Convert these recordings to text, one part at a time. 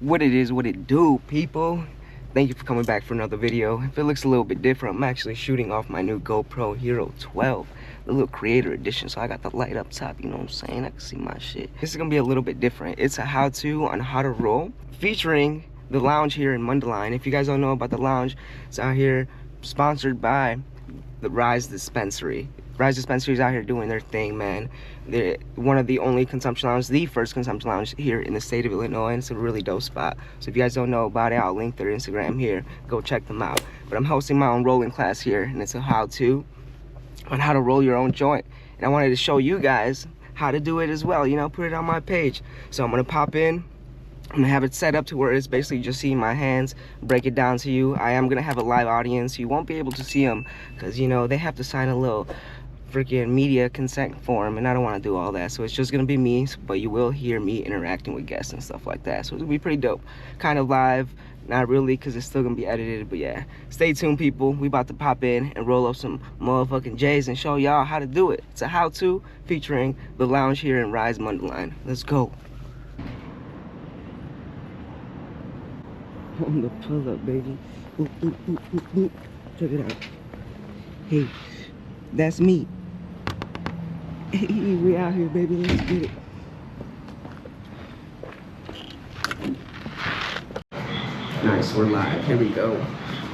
What it is, what it do, people. Thank you for coming back for another video. If it looks a little bit different, I'm actually shooting off my new GoPro Hero 12, the little creator edition. So I got the light up top, you know what I'm saying? I can see my shit. This is gonna be a little bit different. It's a how-to on how to roll, featuring the lounge here in Mundelein. If you guys don't know about the lounge, it's out here, sponsored by the Rise Dispensary. Rise Dispensary is out here doing their thing, man. They're one of the only consumption lounges, the first consumption lounge here in the state of Illinois, and it's a really dope spot. So if you guys don't know about it, I'll link their Instagram here. Go check them out. But I'm hosting my own rolling class here, and it's a how-to on how to roll your own joint. And I wanted to show you guys how to do it as well, you know, put it on my page. So I'm gonna pop in. I'm gonna have it set up to where it's basically just seeing my hands, break it down to you. I am gonna have a live audience. You won't be able to see them because, you know, they have to sign a little freaking media consent form, and I don't want to do all that. So it's just gonna be me, but you will hear me interacting with guests and stuff like that. So it'll be pretty dope. Kind of live, not really, because it's still gonna be edited, but yeah. Stay tuned, people. We about to pop in and roll up some motherfucking J's and show y'all how to do it. It's a how-to featuring the lounge here in Rise Mundelein. Let's go. On the pull up, baby. Ooh, ooh, ooh, ooh, ooh. Check it out. Hey, that's me. Hey, we out here, baby. Let's get it. Nice, we're live. Here we go.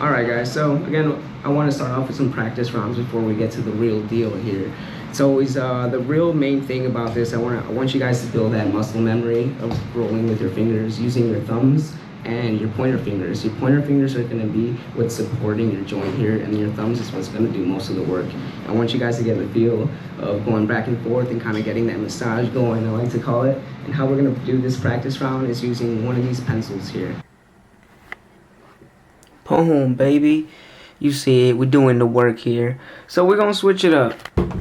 All right, guys. So again, I want to start off with some practice rounds before we get to the real deal here. It's always the real main thing about this. I want you guys to build that muscle memory of rolling with your fingers, using your thumbs and your pointer fingers. Your pointer fingers are going to be what's supporting your joint here, and your thumbs is what's going to do most of the work. I want you guys to get the feel of going back and forth and kind of getting that massage going, I like to call it. And how we're going to do this practice round is using one of these pencils here. Boom, baby. You see it, we're doing the work here. So we're going to switch it up.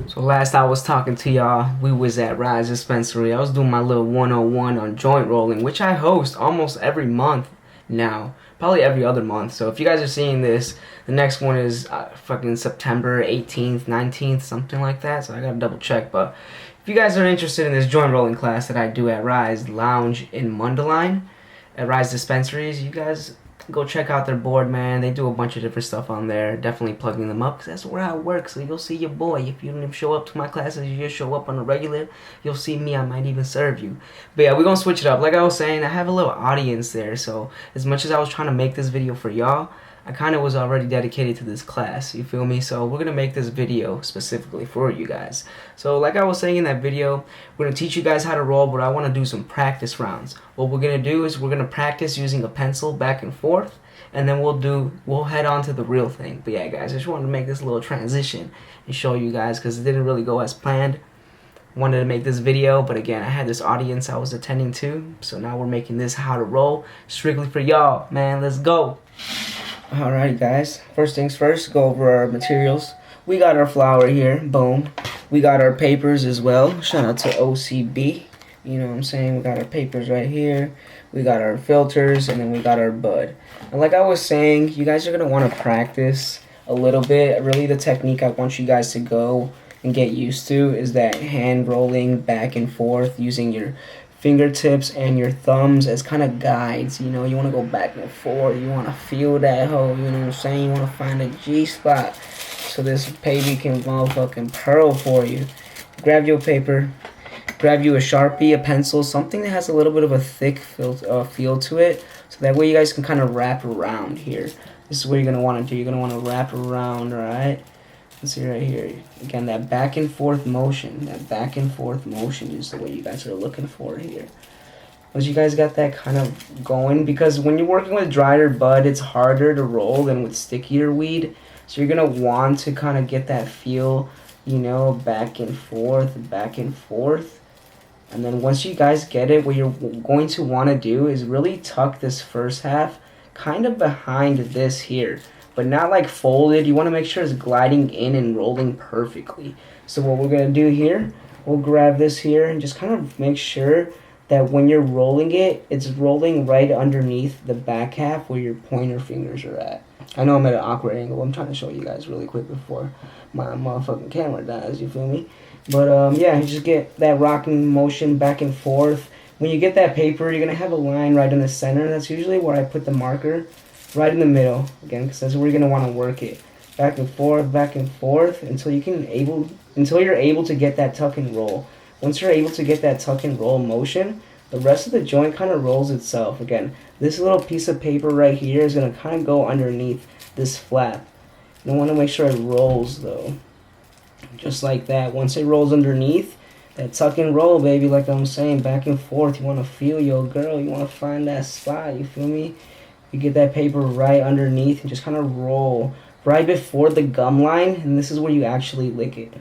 So last I was talking to y'all, we was at Rise Dispensary. I was doing my little 101 on joint rolling, which I host almost every month now. Probably every other month. So if you guys are seeing this, the next one is fucking September 18th, 19th, something like that. So I got to double check. But if you guys are interested in this joint rolling class that I do at Rise Lounge in Mundelein, at Rise Dispensaries, you guys go check out their board, man. They do a bunch of different stuff on there. Definitely plugging them up, because that's where I work. So you'll see your boy. If you don't show up to my classes, you just show up on a regular, you'll see me. I might even serve you. But yeah, we're going to switch it up. Like I was saying, I have a little audience there. So as much as I was trying to make this video for y'all, I kind of was already dedicated to this class, you feel me? So we're going to make this video specifically for you guys. So like I was saying in that video, we're going to teach you guys how to roll, but I want to do some practice rounds. What we're going to do is we're going to practice using a pencil back and forth, and then we'll head on to the real thing. But yeah, guys, I just wanted to make this little transition and show you guys, because it didn't really go as planned. Wanted to make this video, but again, I had this audience I was attending to, so now we're making this how to roll strictly for y'all, man. Let's go. Alright, guys, first things first, go over our materials. We got our flour here, boom. We got our papers as well. Shout out to OCB. You know what I'm saying? We got our papers right here. We got our filters, and then we got our bud. And like I was saying, you guys are going to want to practice a little bit. Really, the technique I want you guys to go and get used to is that hand rolling back and forth using your fingertips and your thumbs as kind of guides. You know, you want to go back and forth. You want to feel that hole. You know what I'm saying? You want to find a G spot so this baby can motherfucking pearl for you. Grab your paper. Grab you a Sharpie, a pencil, something that has a little bit of a thick feel to it, so that way you guys can kind of wrap around here. This is what you're going to want to do. You're going to want to wrap around, alright? Let's see right here. Again, that back and forth motion. That back and forth motion is the way you guys are looking for here. Once you guys got that kind of going, because when you're working with drier bud, it's harder to roll than with stickier weed. So you're going to want to kind of get that feel, you know, back and forth, back and forth. And then once you guys get it, what you're going to want to do is really tuck this first half kind of behind this here. But not like folded. You want to make sure it's gliding in and rolling perfectly. So what we're going to do here, we'll grab this here and just kind of make sure that when you're rolling it, it's rolling right underneath the back half where your pointer fingers are at. I know I'm at an awkward angle. I'm trying to show you guys really quick before my motherfucking camera dies, you feel me? But yeah, you just get that rocking motion back and forth. When you get that paper, you're going to have a line right in the center. That's usually where I put the marker, right in the middle. Again, because that's where you're going to want to work it. Back and forth until you're able to get that tuck and roll. Once you're able to get that tuck and roll motion, the rest of the joint kind of rolls itself. Again, this little piece of paper right here is going to kind of go underneath this flap. You want to make sure it rolls though. Just like that. Once it rolls underneath, that tuck and roll, baby, like I'm saying, back and forth. You want to feel your girl. You want to find that spot. You feel me? You get that paper right underneath and just kind of roll right before the gum line, and this is where you actually lick it.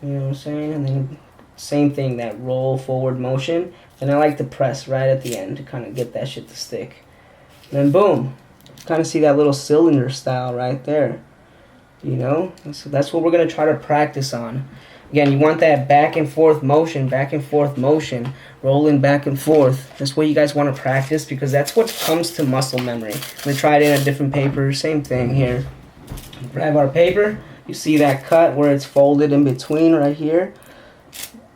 You know what I'm saying? And then same thing, that roll forward motion. And I like to press right at the end to kind of get that shit to stick. And then boom. Kind of see that little cylinder style right there. You know, so that's what we're going to try to practice on. Again, you want that back and forth motion, rolling back and forth. That's what you guys want to practice because that's what comes to muscle memory. We try it in a different paper, same thing here. Grab our paper, you see that cut where it's folded in between right here.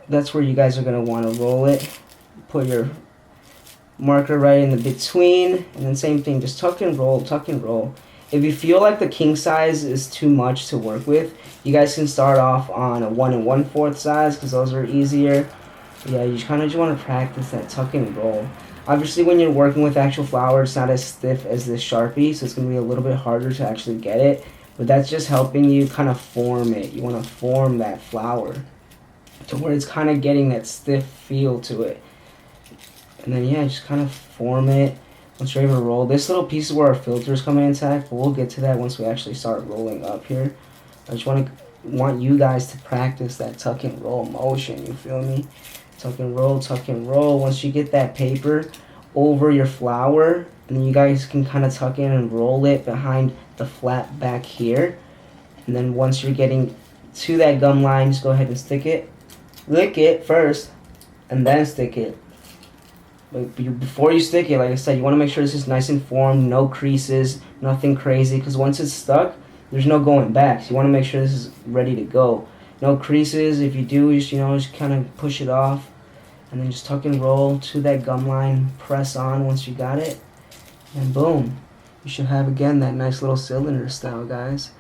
That's where you guys are going to want to roll it. Put your marker right in the between, and then same thing, just tuck and roll, tuck and roll. If you feel like the king size is too much to work with, you guys can start off on a 1 1/4 size because those are easier. Yeah, you kind of just want to practice that tuck and roll. Obviously, when you're working with actual flour, it's not as stiff as this Sharpie, so it's going to be a little bit harder to actually get it. But that's just helping you kind of form it. You want to form that flour to where it's kind of getting that stiff feel to it. And then, yeah, just kind of form it. Once you're able to roll, this little piece is where our filter is coming intact, but we'll get to that once we actually start rolling up here. I just want you guys to practice that tuck and roll motion, you feel me? Tuck and roll, tuck and roll. Once you get that paper over your flour, and then you guys can kind of tuck in and roll it behind the flap back here. And then once you're getting to that gum line, just go ahead and stick it. Lick it first, and then stick it. But before you stick it, like I said, you want to make sure this is nice and formed, no creases, nothing crazy, because once it's stuck, there's no going back. So you want to make sure this is ready to go. No creases. If you do, just kind of push it off, and then just tuck and roll to that gum line. Press on once you got it, and boom, you should have again that nice little cylinder style, guys.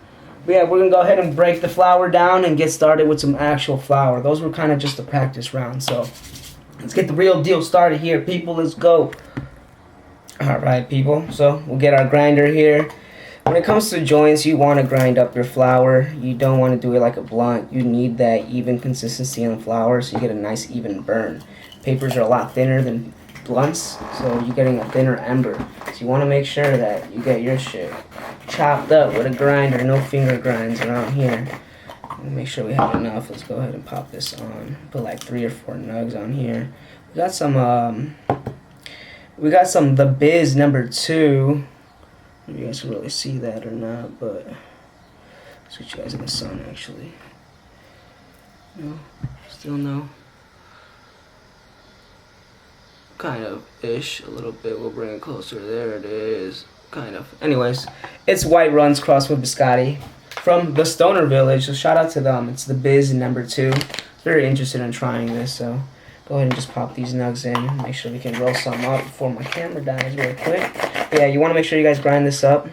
But yeah, we're gonna go ahead and break the flour down and get started with some actual flour. Those were kind of just a practice round, so. Let's get the real deal started here, people. Let's go. Alright, people. So, we'll get our grinder here. When it comes to joints, you want to grind up your flour. You don't want to do it like a blunt. You need that even consistency on flour so you get a nice even burn. Papers are a lot thinner than blunts, so you're getting a thinner ember. So you want to make sure that you get your shit chopped up with a grinder. No finger grinds around here. Make sure we have enough. Let's go ahead and pop this on. Put like 3 or 4 nugs on here. We got some The Biz number 2. Maybe you guys can really see that or not, but let's get you guys in the sun actually. No, still no. Kind of ish, a little bit. We'll bring it closer. There it is. Kind of. Anyways, it's White Runs crossed with Biscotti from the Stoner Village, so shout out to them. It's The Biz number 2. Very interested in trying this, so go ahead and just pop these nugs in. Make sure we can roll some up before my camera dies real quick. But yeah, you want to make sure you guys grind this up.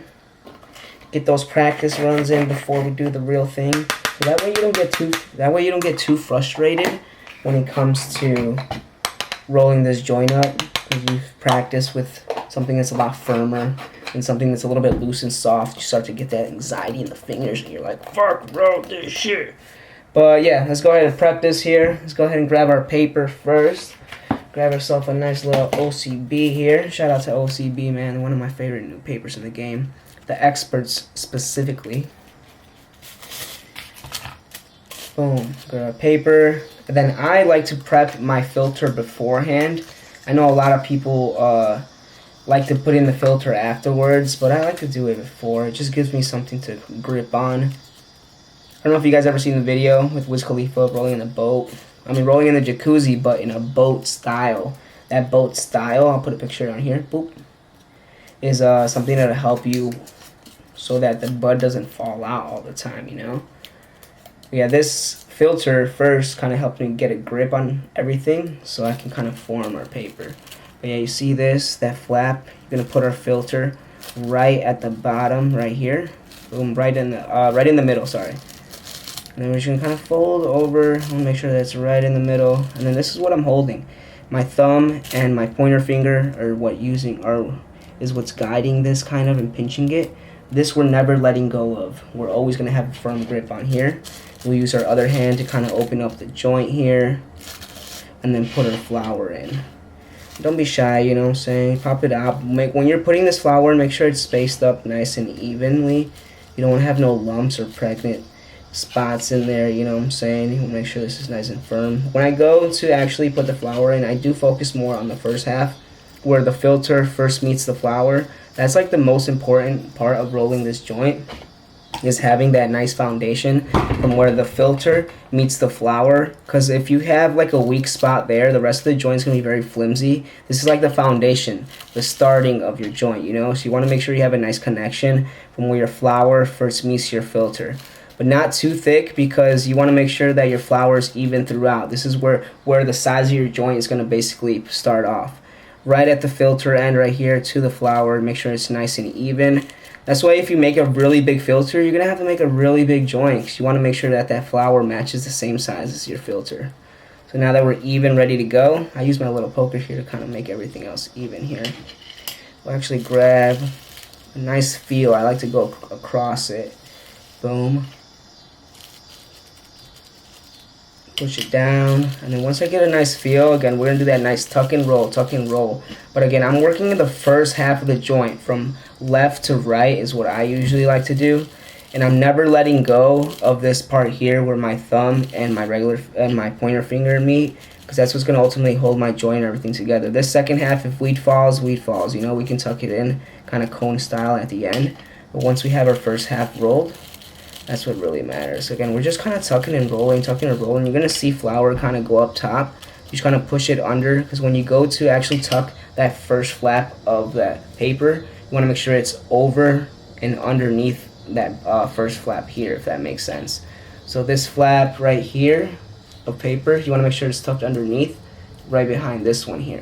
Get those practice runs in before we do the real thing. So that way you don't get too frustrated when it comes to rolling this joint up, because you've practiced with something that's a lot firmer and something that's a little bit loose and soft. You start to get that anxiety in the fingers and you're like, fuck, roll this shit. But yeah, let's go ahead and prep this here. Let's go ahead and grab our paper first. Grab ourselves a nice little OCB here. Shout out to OCB, man. One of my favorite new papers in the game. The experts specifically. Boom. Grab our paper. And then I like to prep my filter beforehand. I know a lot of people like to put in the filter afterwards, but I like to do it before. It just gives me something to grip on. I don't know if you guys ever seen the video with Wiz Khalifa rolling in a boat. I mean, rolling in the jacuzzi, but in a boat style. That boat style, I'll put a picture on here, boop, is something that'll help you so that the bud doesn't fall out all the time, you know? Yeah, this filter first kind of helped me get a grip on everything so I can kind of form our paper. But yeah, you see this, that flap, you're gonna put our filter right at the bottom right here. Boom, right in the middle, sorry. And then we're just gonna kind of fold over. I wanna make sure that it's right in the middle. And then this is what I'm holding. My thumb and my pointer finger is what's guiding this kind of and pinching it. This we're never letting go of. We're always gonna have a firm grip on here. We'll use our other hand to kind of open up the joint here and then put our flower in. Don't be shy, you know what I'm saying? Pop it out. When you're putting this flower, make sure it's spaced up nice and evenly. You don't want to have no lumps or pregnant spots in there, you know what I'm saying? You want to make sure this is nice and firm. When I go to actually put the flower in, I do focus more on the first half, where the filter first meets the flower. That's like the most important part of rolling this joint, is having that nice foundation from where the filter meets the flower. Because if you have like a weak spot there, the rest of the joint's gonna be very flimsy. This is like the foundation, the starting of your joint, you know? So you wanna make sure you have a nice connection from where your flower first meets your filter. But not too thick, because you wanna make sure that your flower is even throughout. This is where the size of your joint is gonna basically start off. Right at the filter end right here to the flower, make sure it's nice and even. That's why if you make a really big filter, you're going to have to make a really big joint, because you want to make sure that that flower matches the same size as your filter. So now that we're even, ready to go, I use my little poker here to kind of make everything else even here. We'll actually grab a nice feel. I like to go across it. Boom. Push it down, and then once I get a nice feel, again, we're gonna do that nice tuck and roll, tuck and roll. But again, I'm working in the first half of the joint from left to right is what I usually like to do, and I'm never letting go of this part here where my thumb and my pointer finger meet, because that's what's gonna ultimately hold my joint and everything together. This second half, if weed falls, you know, we can tuck it in kind of cone style at the end. But once we have our first half rolled, that's what really matters. Again, we're just kind of tucking and rolling. You're going to see flower kind of go up top. You just kind of push it under, because when you go to actually tuck that first flap of that paper, you want to make sure it's over and underneath that first flap here, if that makes sense. So this flap right here of paper, you want to make sure it's tucked underneath, right behind this one here.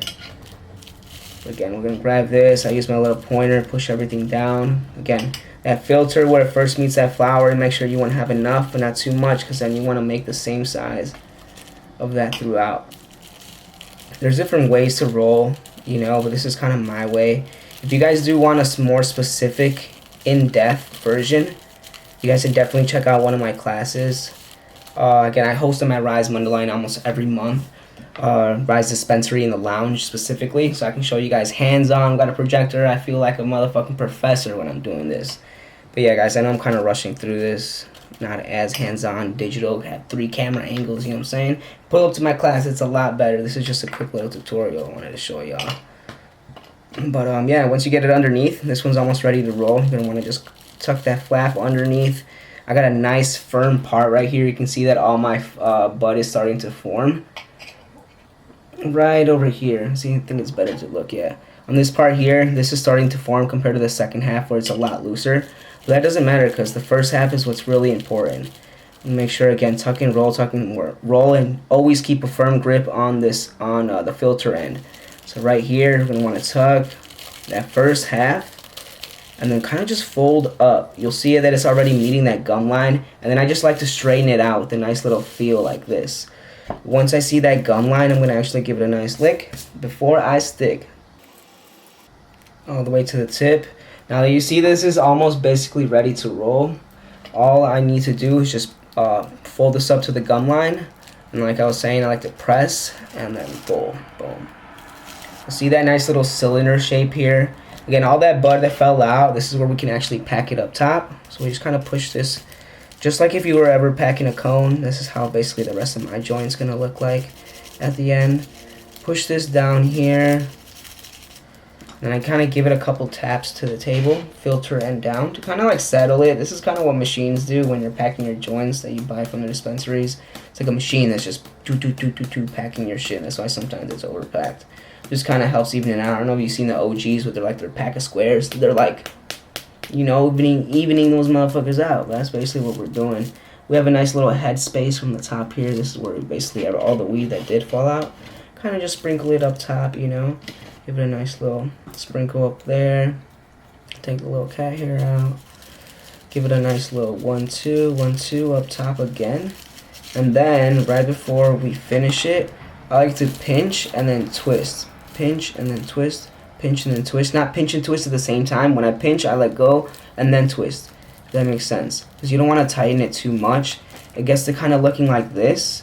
Again, we're going to grab this. I use my little pointer, push everything down. Again, that filter where it first meets that flower, make sure you want to have enough, but not too much, because then you want to make the same size of that throughout. There's different ways to roll, you know, but this is kind of my way. If you guys do want a more specific, in-depth version, you guys can definitely check out one of my classes. Again, I host them at Rise Mundelein almost every month. Rise Dispensary in the lounge specifically, so I can show you guys hands-on. Got a projector. I feel like a motherfucking professor when I'm doing this. But yeah, guys, I know I'm kind of rushing through this. Not as hands-on, digital, have 3 camera angles, you know what I'm saying? Pull up to my class, it's a lot better. This is just a quick little tutorial I wanted to show y'all. But yeah, once you get it underneath, this one's almost ready to roll. You're gonna want to just tuck that flap underneath. I got a nice firm part right here. You can see that all my bud is starting to form. Right over here. See, I think it's better to look at. On this part here, this is starting to form compared to the second half where it's a lot looser. But that doesn't matter, because the first half is what's really important. Make sure, again, tuck and roll, and always keep a firm grip on this, on the filter end. So right here, we're going to want to tuck that first half, and then kind of just fold up. You'll see that it's already meeting that gum line, and then I just like to straighten it out with a nice little feel like this. Once I see that gum line, I'm going to actually give it a nice lick before I stick all the way to the tip. Now that you see this is almost basically ready to roll, all I need to do is just fold this up to the gum line, and like I was saying, I like to press and then boom, boom. See that nice little cylinder shape here? Again, all that bud that fell out, this is where we can actually pack it up top. So we just kind of push this, just like if you were ever packing a cone. This is how basically the rest of my joint's gonna look like at the end. Push this down here, and I kind of give it a couple taps to the table, filter end down, to kind of like settle it. This is kind of what machines do when you're packing your joints that you buy from the dispensaries. It's like a machine that's just packing your shit. That's why sometimes it's overpacked. Just kind of helps even it out. I don't know if you've seen the OGs with their pack of squares. They're like, you know, evening those motherfuckers out. That's basically what we're doing. We have a nice little head space from the top here. This is where we basically have all the weed that did fall out. Kind of just sprinkle it up top, you know. Give it a nice little sprinkle up there. Take the little cat hair out. Give it a nice little 1-2, 1-2 up top again. And then, right before we finish it, I like to pinch and then twist. Pinch and then twist. Pinch and then twist. Not pinch and twist at the same time. When I pinch, I let go and then twist. If that makes sense. Because you don't want to tighten it too much. It gets to kind of looking like this.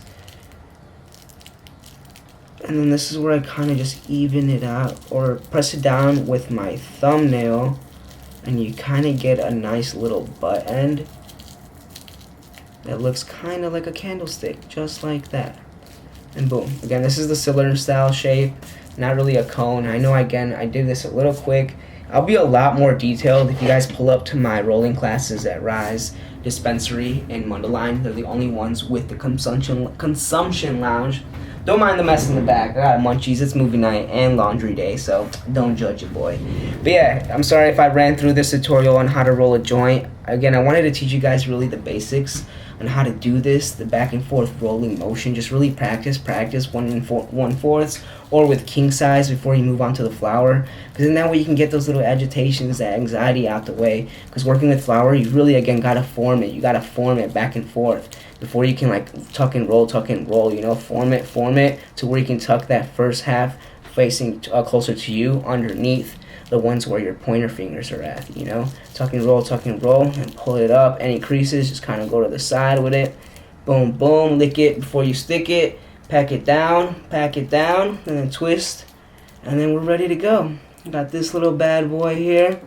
And then this is where I kind of just even it out. Or press it down with my thumbnail. And you kind of get a nice little butt end. That looks kind of like a candlestick. Just like that. And boom. Again, this is the cylinder style shape. Not really a cone. I know, again, I did this a little quick. I'll be a lot more detailed if you guys pull up to my rolling classes at Rise Dispensary in Mundelein. They're the only ones with the consumption lounge. Don't mind the mess in the back. I got munchies. It's movie night and laundry day, so don't judge it, boy. But yeah, I'm sorry if I ran through this tutorial on how to roll a joint. Again, I wanted to teach you guys really the basics on how to do this, the back and forth rolling motion. Just really practice 1/4, or with king size before you move on to the flower. Because in that way you can get those little agitations, that anxiety out the way. Because working with flower, you really, again, gotta form it. You gotta form it back and forth before you can like tuck and roll, you know, form it to where you can tuck that first half facing closer to you underneath the ones where your pointer fingers are at, you know. Tuck and roll, and pull it up. Any creases, just kind of go to the side with it. Boom, boom, lick it before you stick it. Pack it down, and then twist. And then we're ready to go. Got this little bad boy here.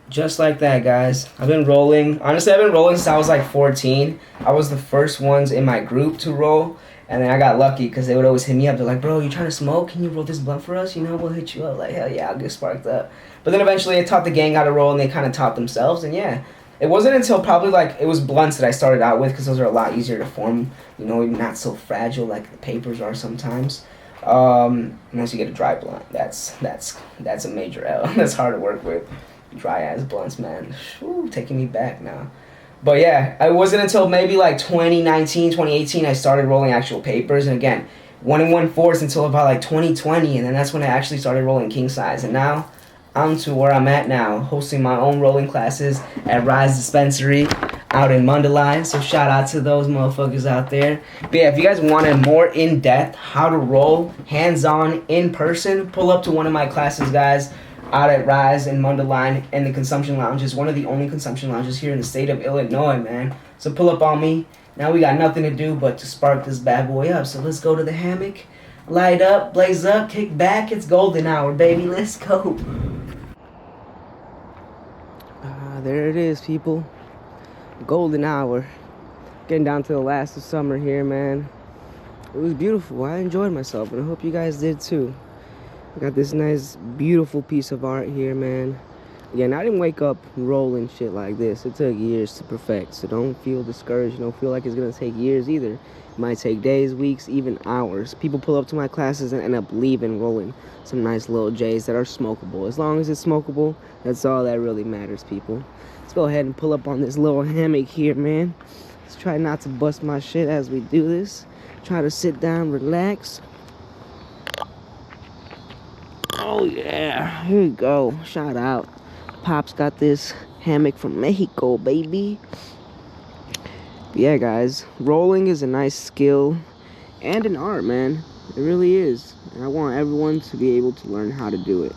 Just like that, guys. I've been rolling. Honestly, I've been rolling since I was like 14. I was the first ones in my group to roll. And then I got lucky because they would always hit me up. They're like, bro, you trying to smoke? Can you roll this blunt for us? You know, we'll hit you up. Like, hell yeah, I'll get sparked up. But then eventually I taught the gang how to roll, and they kind of taught themselves. And yeah, it wasn't until probably like it was blunts that I started out with, because those are a lot easier to form. You know, not so fragile like the papers are sometimes. Unless you get a dry blunt. That's a major L. That's hard to work with. Dry ass blunts, man. Whew, taking me back now. But yeah, it wasn't until maybe like 2019, 2018 I started rolling actual papers. And again, 1 1/4 until about like 2020. And then that's when I actually started rolling king size. And now I'm to where I'm at now, hosting my own rolling classes at Rise Dispensary out in Mundelein. So shout out to those motherfuckers out there. But yeah, if you guys wanted more in-depth how to roll, hands-on, in person, pull up to one of my classes, guys, out at Rise in Mundelein in the consumption lounge. Is one of the only consumption lounges here in the state of Illinois, man. So pull up on me. Now we got nothing to do but to spark this bad boy up. So let's go to the hammock, light up, blaze up, kick back. It's golden hour, baby. Let's go. There it is, people. Golden hour. Getting down to the last of summer here, man. It was beautiful. I enjoyed myself, and I hope you guys did too. I got this nice, beautiful piece of art here, man. Again, I didn't wake up rolling shit like this. It took years to perfect, so don't feel discouraged. Don't feel like it's gonna take years either. It might take days, weeks, even hours. People pull up to my classes and end up leaving rolling some nice little J's that are smokable. As long as it's smokable, that's all that really matters, people. Let's go ahead and pull up on this little hammock here, man. Let's try not to bust my shit as we do this. Try to sit down, relax. Oh yeah, here we go. Shout out. Pop's got this hammock from Mexico, baby. But yeah, guys, rolling is a nice skill and an art, man. It really is. And I want everyone to be able to learn how to do it.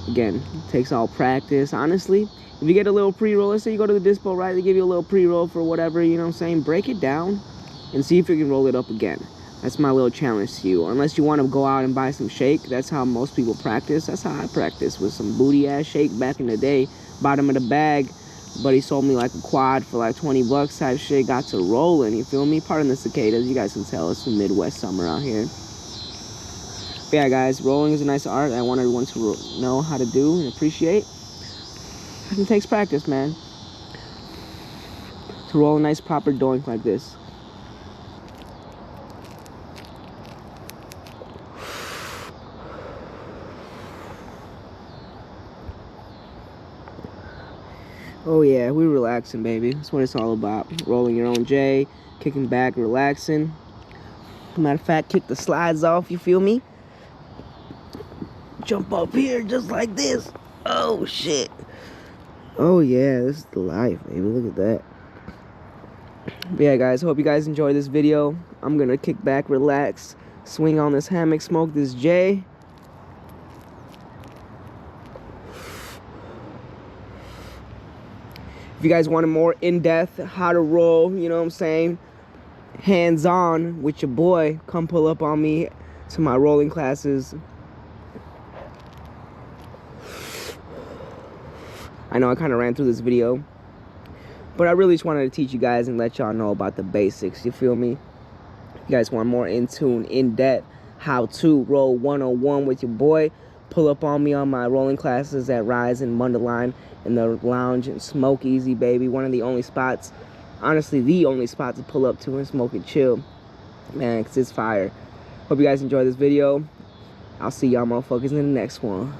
Again, it takes all practice. Honestly, if you get a little pre-roll, let's say you go to the dispo, right? They give you a little pre-roll for whatever, you know what I'm saying? Break it down and see if you can roll it up again. That's my little challenge to you. Unless you want to go out and buy some shake. That's how most people practice. That's how I practice, with some booty-ass shake back in the day. Bottom of the bag. Buddy sold me like a quad for like 20 bucks type shit. Got to rolling, you feel me? Pardon the cicadas. You guys can tell it's the Midwest summer out here. But yeah, guys, rolling is a nice art. I want everyone to know how to do and appreciate. It takes practice, man. To roll a nice proper doink like this. Oh yeah, we relaxing, baby. That's what it's all about. Rolling your own J, kicking back, relaxing. Matter of fact, kick the slides off, you feel me? Jump up here just like this. Oh shit. Oh yeah, this is the life, baby. Look at that. But yeah, guys, hope you guys enjoyed this video. I'm gonna kick back, relax, swing on this hammock, smoke this J. If you guys want a more in-depth how to roll, you know what I'm saying, hands-on with your boy, come pull up on me to my rolling classes. I know I kind of ran through this video, but I really just wanted to teach you guys and let y'all know about the basics, you feel me? If you guys want more in tune, in-depth, how to roll 101 with your boy, pull up on me on my rolling classes at Rise in Wonderline in the lounge and Smokeasy, baby. One of the only spots, honestly, the only spot to pull up to and smoke and chill, man, because it's fire. Hope you guys enjoy this video. I'll see y'all motherfuckers in the next one.